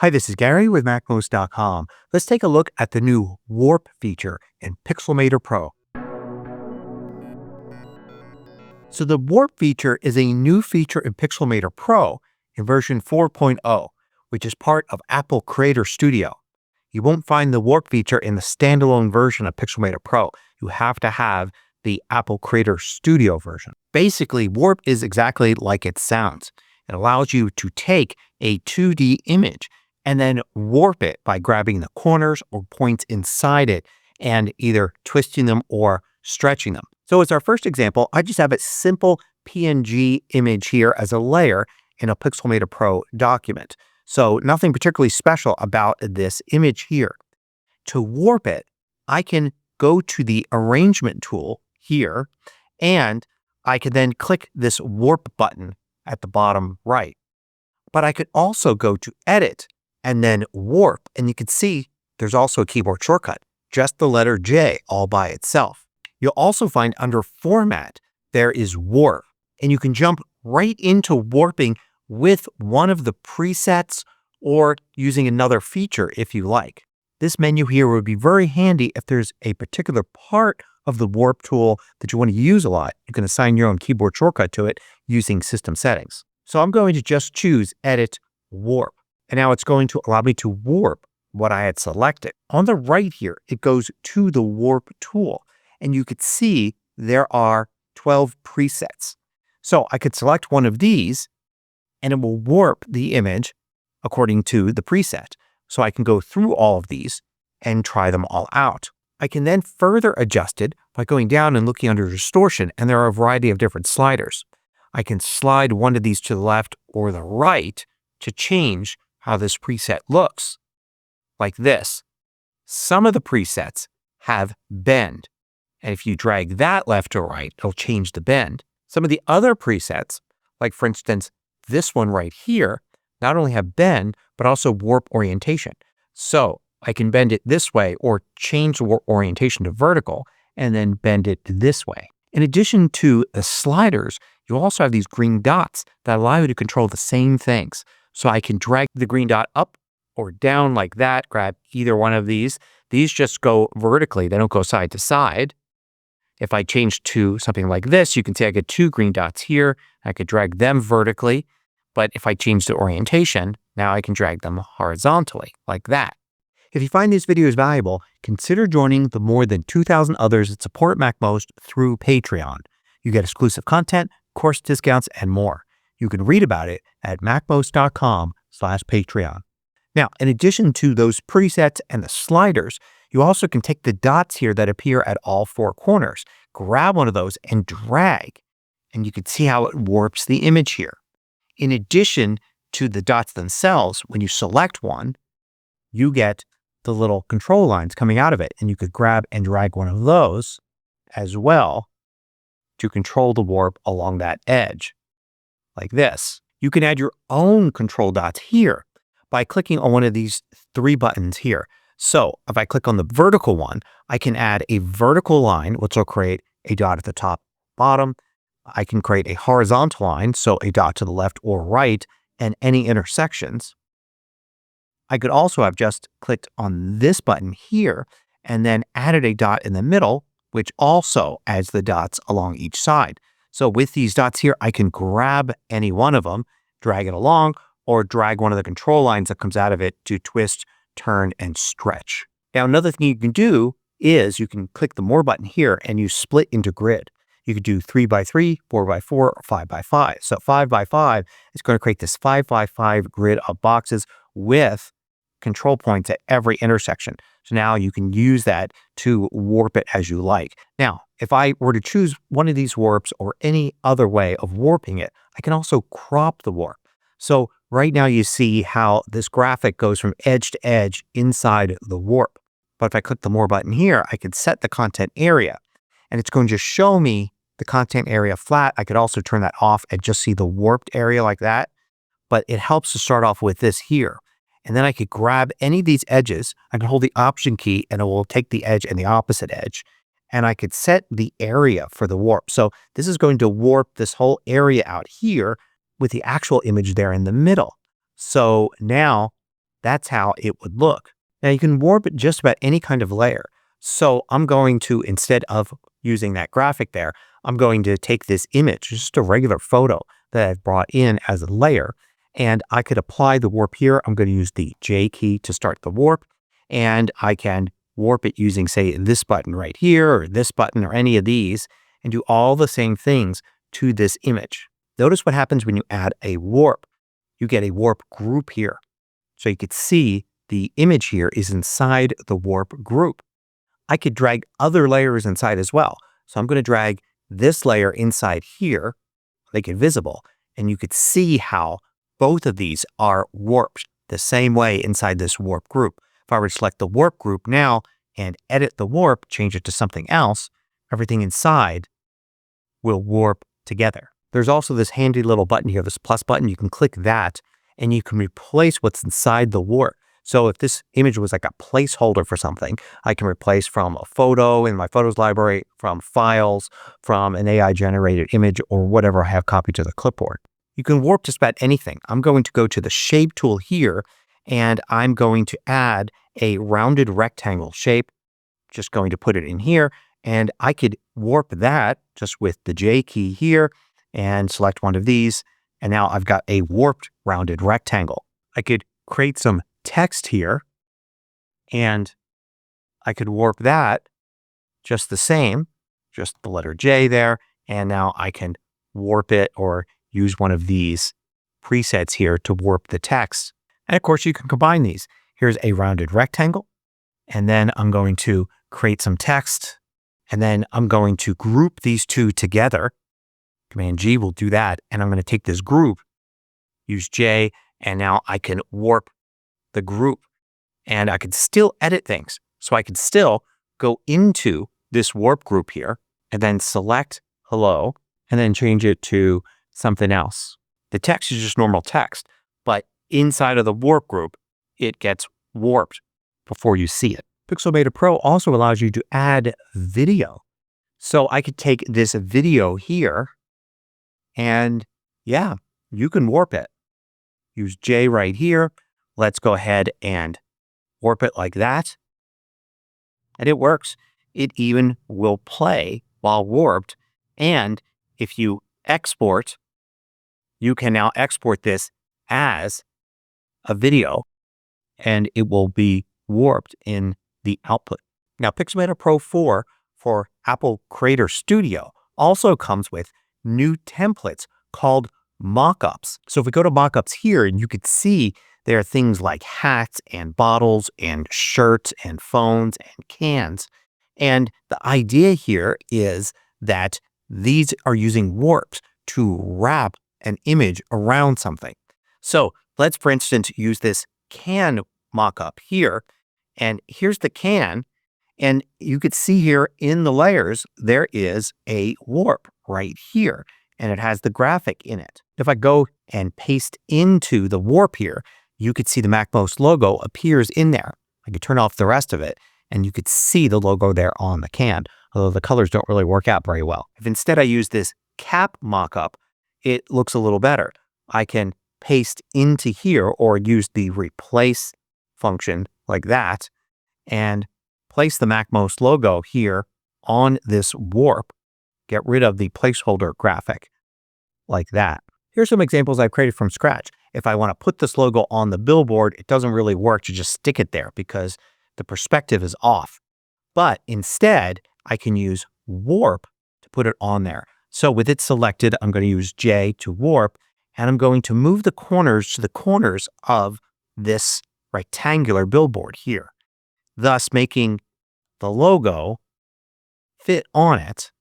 Hi, this is Gary with MACMOST.com. Let's take a look at the new Warp feature in Pixelmator Pro. So the Warp feature is a new feature in Pixelmator Pro in version 4.0, which is part of Apple Creator Studio. You won't find the Warp feature in the standalone version of Pixelmator Pro. You have to have the Apple Creator Studio version. Basically, Warp is exactly like it sounds. It allows you to take a 2D image and then warp it by grabbing the corners or points inside it and either twisting them or stretching them. So as our first example, I just have a simple PNG image here as a layer in a Pixelmator Pro document. So nothing particularly special about this image here. To warp it, I can go to the arrangement tool here, and I can then click this warp button at the bottom right. But I could also go to edit and then warp, and you can see there's also a keyboard shortcut, just the letter J all by itself. You'll also find under format, there is warp, and you can jump right into warping with one of the presets or using another feature if you like. This menu here would be very handy if there's a particular part of the warp tool that you want to use a lot. You can assign your own keyboard shortcut to it using system settings. So I'm going to just choose Edit Warp. And now it's going to allow me to warp what I had selected. On the right here, it goes to the warp tool. And you could see there are 12 presets. So I could select one of these and it will warp the image according to the preset. So I can go through all of these and try them all out. I can then further adjust it by going down and looking under distortion, and there are a variety of different sliders. I can slide one of these to the left or the right to change how this preset looks, like this. Some of the presets have bend, and if you drag that left or right, it'll change the bend. Some of the other presets, like for instance, this one right here, not only have bend, but also warp orientation. So I can bend it this way or change the warp orientation to vertical and then bend it this way. In addition to the sliders, you also have these green dots that allow you to control the same things. So I can drag the green dot up or down like that, grab either one of these. These just go vertically, they don't go side to side. If I change to something like this, you can see I get two green dots here. I could drag them vertically, but if I change the orientation, now I can drag them horizontally like that. If you find these videos valuable, consider joining the more than 2,000 others that support MACMOST through Patreon. You get exclusive content, course discounts, and more. You can read about it at macmost.com/Patreon. Now, in addition to those presets and the sliders, you also can take the dots here that appear at all four corners, grab one of those and drag, and you can see how it warps the image here. In addition to the dots themselves, when you select one, you get the little control lines coming out of it, and you could grab and drag one of those as well to control the warp along that edge, like this. You can add your own control dots here by clicking on one of these three buttons here. So if I click on the vertical one, I can add a vertical line, which will create a dot at the top, bottom. I can create a horizontal line, so a dot to the left or right, and any intersections. I could also have just clicked on this button here and then added a dot in the middle, which also adds the dots along each side. So with these dots here, I can grab any one of them, drag it along, or drag one of the control lines that comes out of it to twist, turn, and stretch. Now, another thing you can do is you can click the More button here and you split into grid. You could do 3x3, 4x4, or 5x5. So 5x5 is going to create this 5x5 grid of boxes with control points at every intersection. So now you can use that to warp it as you like. Now, if I were to choose one of these warps or any other way of warping it, I can also crop the warp. So right now you see how this graphic goes from edge to edge inside the warp. But if I click the More button here, I could set the content area, and it's going to show me the content area flat. I could also turn that off and just see the warped area like that. But it helps to start off with this here. And then I could grab any of these edges. I can hold the Option key and it will take the edge and the opposite edge. And I could set the area for the warp. So this is going to warp this whole area out here with the actual image there in the middle. So now That's how it would look. Now you can warp just about any kind of layer. So I'm going to, instead of using that graphic there, I'm going to take this image, just a regular photo that I've brought in as a layer, and I could apply the warp here. I'm going to use the J key to start the warp, and I can warp it using, say, this button right here, or this button, or any of these, and do all the same things to this image. Notice what happens when you add a warp. You get a warp group here. So you could see the image here is inside the warp group. I could drag other layers inside as well. So I'm going to drag this layer inside here, make it visible, and you could see how both of these are warped the same way inside this warp group. If I were to select the warp group now and edit the warp, change it to something else, everything inside will warp together. There's also this handy little button here, this plus button. You can click that and you can replace what's inside the warp. So if this image was like a placeholder for something, I can replace from a photo in my photos library, from files, from an AI generated image, or whatever I have copied to the clipboard. You can warp just about anything. I'm going to go to the shape tool here, and I'm going to add a rounded rectangle shape. Just going to put it in here, and I could warp that just with the J key here and select one of these. And now I've got a warped rounded rectangle. I could create some text here, and I could warp that just the same, just the letter J there. And now I can warp it or use one of these presets here to warp the text. And of course, you can combine these. Here's a rounded rectangle, and then I'm going to create some text, and then I'm going to group these two together. Command G will do that. And I'm going to take this group, use J, and now I can warp the group, and I could still edit things. So I could still go into this warp group here and then select hello and then change it to something else. The text is just normal text, but inside of the warp group, it gets warped before you see it. Pixelmator Pro also allows you to add video. So I could take this video here and yeah, you can warp it. Use J right here. Let's go ahead and warp it like that. And it works. It even will play while warped. And if you export, you can now export this as a video, and it will be warped in the output. Now, Pixelmator Pro 4 for Apple Creator Studio also comes with new templates called mockups. So if we go to mockups here, and you could see there are things like hats and bottles and shirts and phones and cans. And the idea here is that these are using warps to wrap an image around something. So let's, for instance, use this can mockup here. And here's the can. And you could see here in the layers, there is a warp right here, and it has the graphic in it. If I go and paste into the warp here, you could see the MACMOST logo appears in there. I could turn off the rest of it, and you could see the logo there on the can, although the colors don't really work out very well. If instead I use this cap mockup, it looks a little better. I can paste into here or use the replace function like that and place the MACMOST logo here on this warp. Get rid of the placeholder graphic like that. Here's some examples I've created from scratch. If I want to put this logo on the billboard, it doesn't really work to just stick it there because the perspective is off. But instead, I can use warp to put it on there. So with it selected, I'm going to use J to warp, and I'm going to move the corners to the corners of this rectangular billboard here, thus making the logo fit on it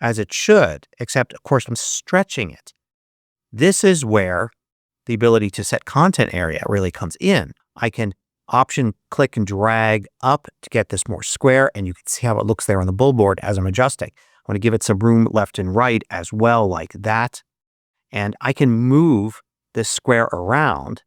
as it should, except of course I'm stretching it. This is where the ability to set content area really comes in. I can option click and drag up to get this more square, and you can see how it looks there on the billboard as I'm adjusting. I want to give it some room left and right as well, like that. And I can move this square around.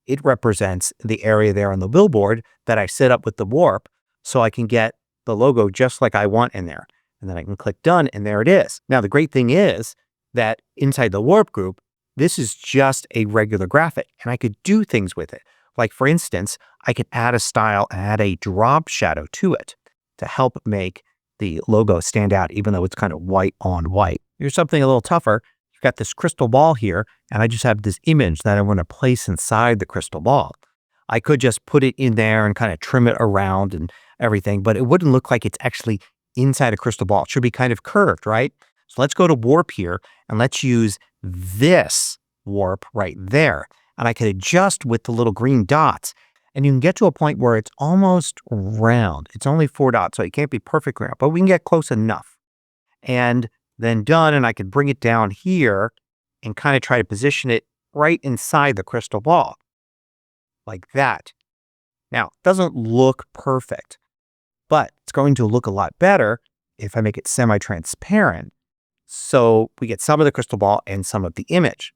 It represents the area there on the billboard that I set up with the warp, so I can get the logo just like I want in there. And then I can click done, and there it is. Now, the great thing is that inside the warp group, this is just a regular graphic, and I could do things with it. Like, for instance, I could add a style and add a drop shadow to it to help make the logo stand out, even though it's kind of white on white. Here's something a little tougher. You've got this crystal ball here, and I just have this image that I want to place inside the crystal ball. I could just put it in there and kind of trim it around and everything, but it wouldn't look like it's actually inside a crystal ball. It should be kind of curved, right? So let's go to warp here, and let's use this warp right there. And I could adjust with the little green dots, and you can get to a point where it's almost round. It's only 4 dots, so it can't be perfect round, but we can get close enough. And then done, and I could bring it down here and kind of try to position it right inside the crystal ball, like that. Now, it doesn't look perfect, but it's going to look a lot better if I make it semi-transparent, so we get some of the crystal ball and some of the image.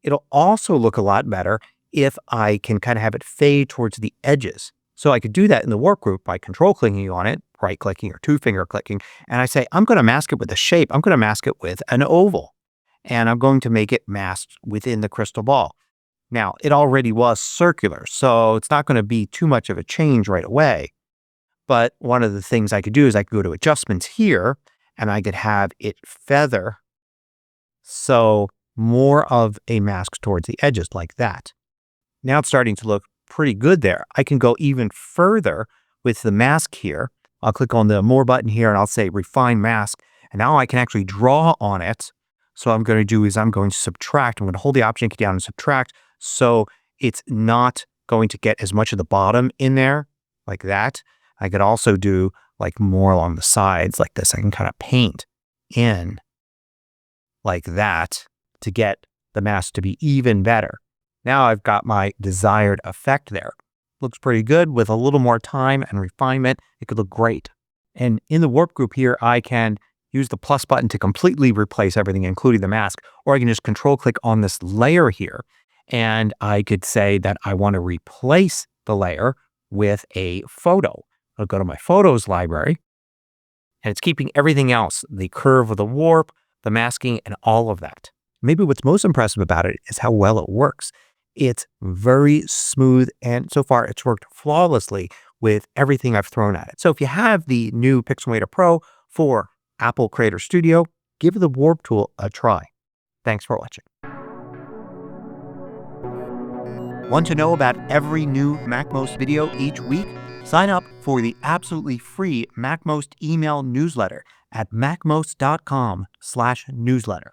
It'll also look a lot better if I can kind of have it fade towards the edges. So I could do that in the work group by control clicking on it, right clicking or 2-finger clicking. And I say, I'm going to mask it with a shape. I'm going to mask it with an oval. And I'm going to make it masked within the crystal ball. Now, it already was circular, so it's not going to be too much of a change right away. But one of the things I could do is I could go to adjustments here, and I could have it feather. So more of a mask towards the edges like that. Now it's starting to look pretty good there. I can go even further with the mask here. I'll click on the More button here, and I'll say Refine Mask. And now I can actually draw on it. So what I'm going to do is I'm going to subtract. I'm going to hold the Option key down and subtract, so it's not going to get as much of the bottom in there, like that. I could also do like more along the sides like this. I can kind of paint in like that to get the mask to be even better. Now I've got my desired effect there. Looks pretty good. With a little more time and refinement, it could look great. And in the warp group here, I can use the plus button to completely replace everything, including the mask, or I can just control click on this layer here. And I could say that I want to replace the layer with a photo. I'll go to my photos library, and it's keeping everything else, the curve of the warp, the masking, and all of that. Maybe what's most impressive about it is how well it works. It's very smooth, and so far it's worked flawlessly with everything I've thrown at it. So if you have the new Pixelmator Pro for Apple Creator Studio, give the warp tool a try. Thanks for watching. Want to know about every new MACMOST video each week? Sign up for the absolutely free MACMOST email newsletter at macmost.com/newsletter.